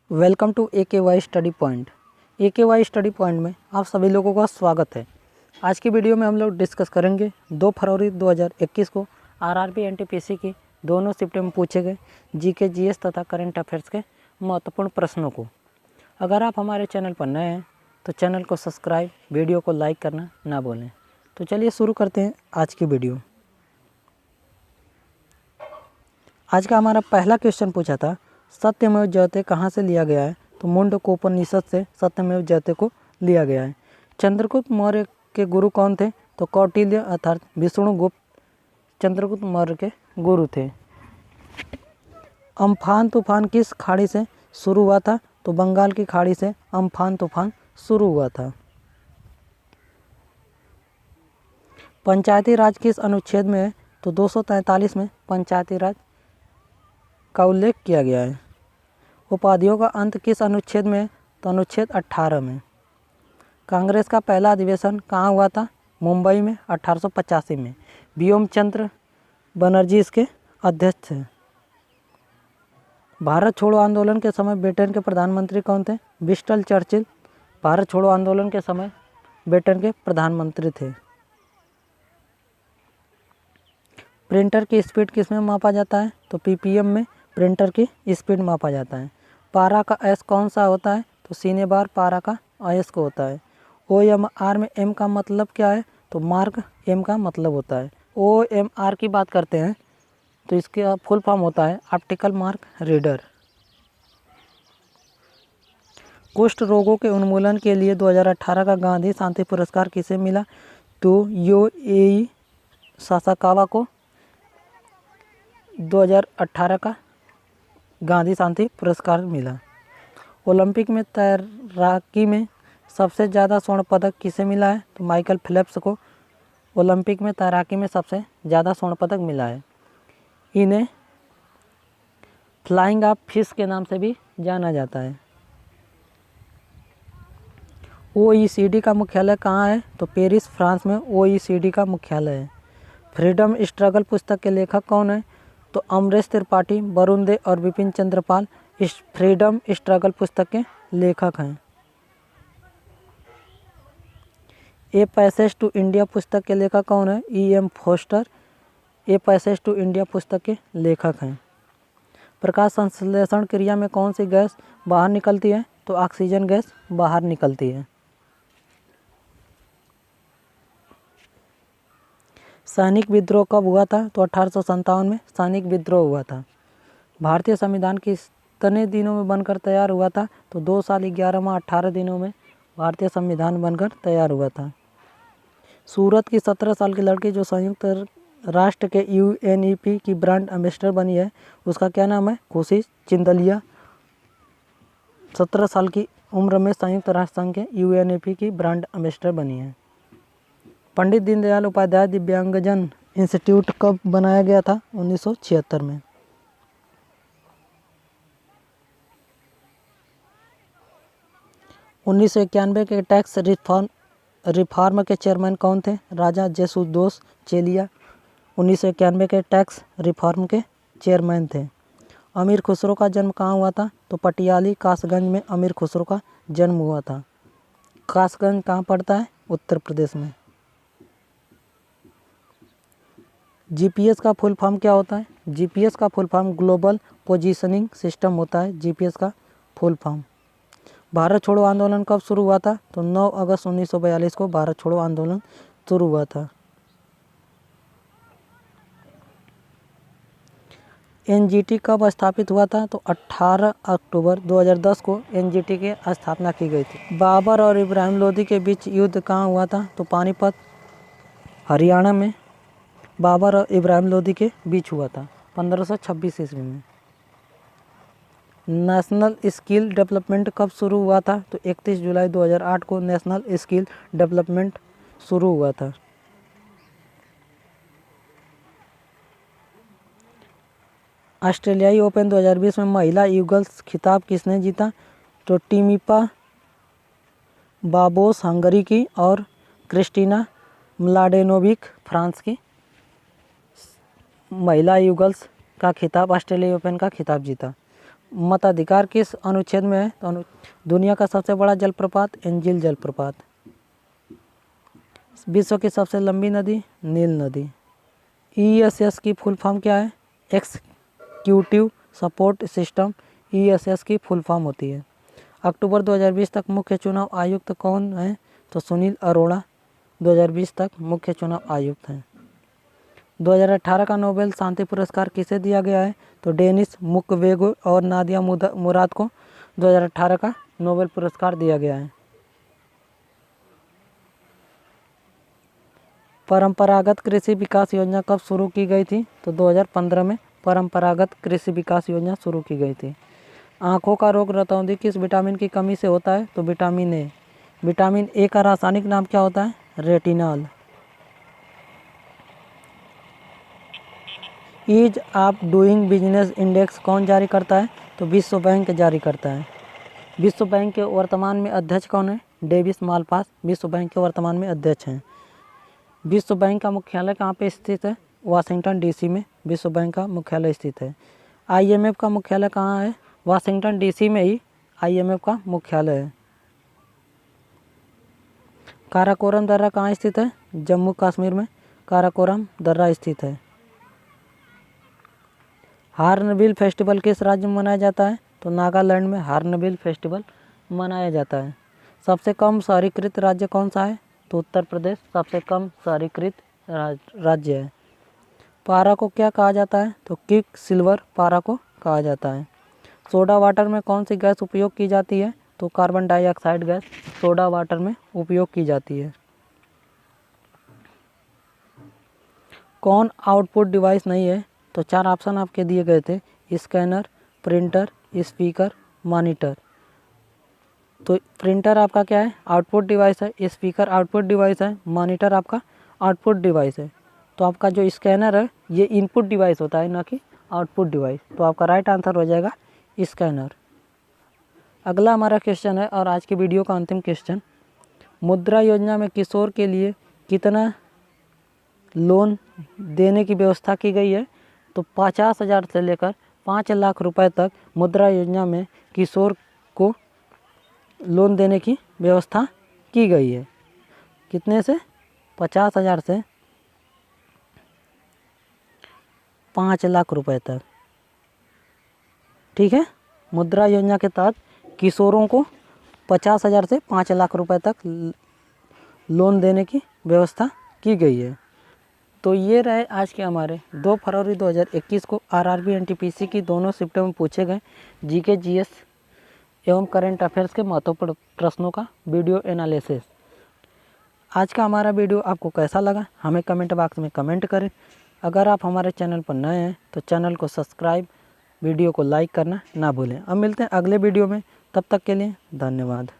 Welcome to AKY study point. AKY study point में आप सभी लोगों का स्वागत है। आज की वीडियो में हम लोग डिस्कस करेंगे 2 फरवरी 2021 को RRB NTPC की दोनों शिफ्ट में पूछे गए GK GS तथा करंट अफेयर्स के महत्वपूर्ण प्रश्नों को। अगर आप हमारे चैनल पर नए हैं तो चैनल को सब्सक्राइब, वीडियो को लाइक करना ना भूलें। तो चलिए शुरू करते हैं आज की वीडियो। आज का हमारा पहला क्वेश्चन पूछा था सत्यमेव जयते कहाँ से लिया गया है, तो मुंडकोपनिषद से सत्यमेव जयते को लिया गया है। चंद्रगुप्त मौर्य के गुरु कौन थे, तो कौटिल्य अर्थात विष्णुगुप्त चंद्रगुप्त मौर्य के गुरु थे। अम्फान तूफान किस खाड़ी से शुरू हुआ था, तो बंगाल की खाड़ी से अम्फान तूफान शुरू हुआ था। पंचायती राज किस अनुच्छेद में है, तो 243 में पंचायती राज का उल्लेख किया गया है। उपाधियों का अंत किस अनुच्छेद में है, तो अनुच्छेद 18 में। कांग्रेस का पहला अधिवेशन कहाँ हुआ था, मुंबई में 1885 में। व्योमचंद्र बनर्जी इसके अध्यक्ष थे। भारत छोड़ो आंदोलन के समय ब्रिटेन के प्रधानमंत्री कौन थे, विंस्टन चर्चिल भारत छोड़ो आंदोलन के समय ब्रिटेन के प्रधानमंत्री थे। प्रिंटर की स्पीड किस में मापा जाता है, तो PPM में प्रिंटर की स्पीड मापा जाता है। पारा का एस कौन सा होता है, तो सीने बार पारा का आयस्क होता है। OMR में M का मतलब क्या है, तो मार्क M का मतलब होता है। OMR की बात करते हैं तो इसका फुल फॉर्म होता है ऑप्टिकल मार्क रीडर। कुष्ठ रोगों के उन्मूलन के लिए 2018 का गांधी शांति पुरस्कार किसे मिला, तो योएई सासाकावा को 2018 का गांधी शांति पुरस्कार मिला। ओलंपिक में तैराकी में सबसे ज़्यादा स्वर्ण पदक किसे मिला है, तो माइकल फेल्प्स को ओलंपिक में तैराकी में सबसे ज़्यादा स्वर्ण पदक मिला है। इन्हें फ्लाइंग ऑफ फिश के नाम से भी जाना जाता है। OECD का मुख्यालय कहाँ है, तो पेरिस फ्रांस में OECD का मुख्यालय है। फ्रीडम स्ट्रगल पुस्तक के लेखक कौन है, तो अमरेश त्रिपाठी, वरुण दे और विपिन चंद्र पाल इस फ्रीडम स्ट्रगल पुस्तक के लेखक हैं। ए पैसेज टू इंडिया पुस्तक के लेखक कौन है, EM Forster a passage to India पुस्तक के लेखक हैं। प्रकाश संश्लेषण क्रिया में कौन सी गैस बाहर निकलती है, तो ऑक्सीजन गैस बाहर निकलती है। सैनिक विद्रोह कब हुआ था, तो 1857 में सैनिक विद्रोह हुआ था। भारतीय संविधान कितने दिनों में बनकर तैयार हुआ था, तो 2 साल 11 माह 18 दिनों में भारतीय संविधान बनकर तैयार हुआ था। सूरत की 17 साल की लड़की जो संयुक्त राष्ट्र के UNEP की ब्रांड एम्बेसडर बनी है, उसका क्या नाम है, खुशी चिंदलिया। 17 साल की उम्र में संयुक्त राष्ट्र संघ के UNEP की ब्रांड एम्बेसडर बनी है। पंडित दीनदयाल उपाध्याय दिव्यांगजन इंस्टीट्यूट कब बनाया गया था, 1976 में। उन्नीस के टैक्स रिफॉर्म के चेयरमैन कौन थे, राजा जेसुदोस चेलिया 1991 के टैक्स रिफॉर्म के चेयरमैन थे। अमीर खुसरो का जन्म कहाँ हुआ था, तो पटियाली कासगंज में अमीर खुसरो का जन्म हुआ था। कासगंज कहाँ पड़ता है, उत्तर प्रदेश में। GPS का फुल फॉर्म क्या होता है, GPS का full form global positioning system होता है, GPS का फुल फॉर्म। भारत छोड़ो आंदोलन कब शुरू हुआ था, तो 9 अगस्त 1942 को भारत छोड़ो आंदोलन शुरू हुआ था। NGT कब स्थापित हुआ था, तो 18 अक्टूबर 2010 को NGT की स्थापना की गई थी। बाबर और इब्राहिम लोदी के बीच युद्ध कहाँ हुआ था, तो पानीपत हरियाणा में बाबर और इब्राहिम लोदी के बीच हुआ था 1526 ईस्वी में। नेशनल स्किल डेवलपमेंट कब शुरू हुआ था, तो 31 जुलाई 2008 को नेशनल स्किल डेवलपमेंट शुरू हुआ था। ऑस्ट्रेलियाई ओपन 2020 में महिला ईगल्स खिताब किसने जीता, तो टिमिपा बाबोस हंगरी की और क्रिस्टीना म्लाडेनोविक फ्रांस की महिला ईगल्स का खिताब, ऑस्ट्रेलियाई ओपन का खिताब जीता। मताधिकार किस अनुच्छेद में है? तो दुनिया का सबसे बड़ा जलप्रपात एंजिल जलप्रपात। विश्व की सबसे लंबी नदी नील नदी। ESS की फुल फॉर्म क्या है? एक्जीक्यूटिव सपोर्ट सिस्टम ESS की फुल फॉर्म होती है। अक्टूबर 2020 तक मुख्य चुनाव आयुक्त कौन है? तो सुनील अरोड़ा 2020 तक मुख्य चुनाव आयुक्त हैं। 2018 का नोबेल शांति पुरस्कार किसे दिया गया है? तो डेनिस मुक्वेगे और नादिया मुराद को 2018 का नोबेल पुरस्कार दिया गया है। परंपरागत कृषि विकास योजना कब शुरू की गई थी? तो 2015 में परंपरागत कृषि विकास योजना शुरू की गई थी। आँखों का रोग रतौंधी किस विटामिन की कमी से होता है? तो विटामिन ए। विटामिन ए का रासायनिक नाम क्या होता है? Retinol. Ease of doing business index कौन जारी करता है? तो विश्व बैंक जारी करता है। विश्व बैंक के वर्तमान में अध्यक्ष कौन है? डेविस मालपास विश्व बैंक के वर्तमान में अध्यक्ष हैं। विश्व बैंक का मुख्यालय कहाँ पे स्थित है? वाशिंगटन DC में विश्व बैंक का मुख्यालय स्थित है। IMF का मुख्यालय कहाँ है? वाशिंगटन DC में ही IMF का मुख्यालय है। काराकोरम दर्रा कहाँ स्थित है? जम्मू कश्मीर में काराकोरम दर्रा स्थित है। हार्नबिल फेस्टिवल किस राज्य में मनाया जाता है? तो नागालैंड में हार्नबिल फेस्टिवल मनाया जाता है। सबसे कम शहरीकृत राज्य कौन सा है? तो उत्तर प्रदेश सबसे कम शहरीकृत राज्य है। पारा को क्या कहा जाता है? तो क्विक सिल्वर पारा को कहा जाता है। सोडा वाटर में कौन सी गैस उपयोग की जाती है? तो carbon dioxide gas soda water में उपयोग की जाती है। कौन आउटपुट डिवाइस नहीं है? तो 4 ऑप्शन आपके दिए गए थे, स्कैनर, प्रिंटर, स्पीकर, मॉनिटर। तो प्रिंटर आपका क्या है? आउटपुट डिवाइस है। स्पीकर आउटपुट डिवाइस है। मॉनिटर आपका आउटपुट डिवाइस है। तो आपका जो स्कैनर है ये इनपुट डिवाइस होता है, ना कि आउटपुट डिवाइस। तो आपका राइट आंसर हो जाएगा स्कैनर। अगला हमारा क्वेश्चन है और आज की वीडियो का अंतिम क्वेश्चन, मुद्रा योजना में किशोर के लिए कितना लोन देने की व्यवस्था की गई है? तो 50,000 से लेकर 5 लाख रुपए तक मुद्रा योजना में किशोर को लोन देने की व्यवस्था की गई है। कितने से? 50,000 से 5 लाख रुपए तक। ठीक है, मुद्रा योजना के तहत किशोरों को 50,000 से 5 लाख रुपए तक लोन देने की व्यवस्था की गई है। तो ये रहे आज के हमारे 2 फरवरी 2021 को RRB NTPC की दोनों शिफ्टों में पूछे गए GK GS एवं करंट अफेयर्स के महत्वपूर्ण प्रश्नों का वीडियो एनालिसिस। आज का हमारा वीडियो आपको कैसा लगा हमें कमेंट बॉक्स में कमेंट करें। अगर आप हमारे चैनल पर नए हैं तो चैनल को सब्सक्राइब, वीडियो को लाइक करना ना भूलें। अब मिलते हैं अगले वीडियो में, तब तक के लिए धन्यवाद।